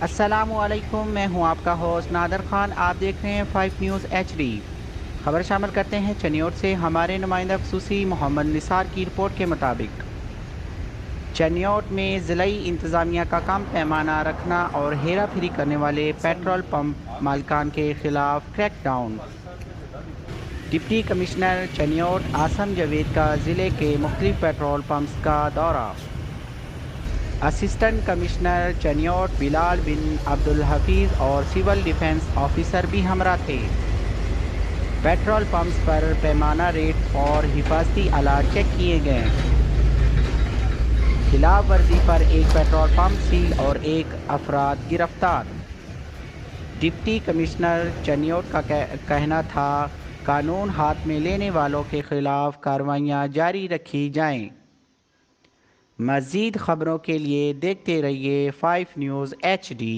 अस्सलामुअलैकुम, मैं हूं आपका होस्ट नादर खान। आप देख रहे हैं 5 न्यूज़ HD। खबर शामिल करते हैं चनियोट से। हमारे नुमाइंदा खसूसी मोहम्मद निसार की रिपोर्ट के मुताबिक चनियोट में ज़िलाई इंतज़ामिया का कम पैमाना रखना और हेरा फेरी करने वाले पेट्रोल पंप मालिकान के खिलाफ crackdown. Deputy commissioner Chiniot Asim Javed का ज़िले के मुख्तलिफ पेट्रोल पंप्स का दौरा। असिस्टेंट कमिश्नर चनियोट बिलाल बिन अब्दुल हफीज़ और सिविल डिफेंस ऑफिसर भी हमरा थे। पेट्रोल पंप्स पर पैमाना रेट और हिफाजती आलात चेक किए गए। खिलाफ वर्जी पर एक पेट्रोल पंप सील और एक अफराद गिरफ्तार। डिप्टी कमिश्नर चनियोट का कहना था कानून हाथ में लेने वालों के खिलाफ कार्रवाइयाँ जारी रखी जाएं। मज़ीद खबरों के लिए देखते रहिए 5 न्यूज़ HD।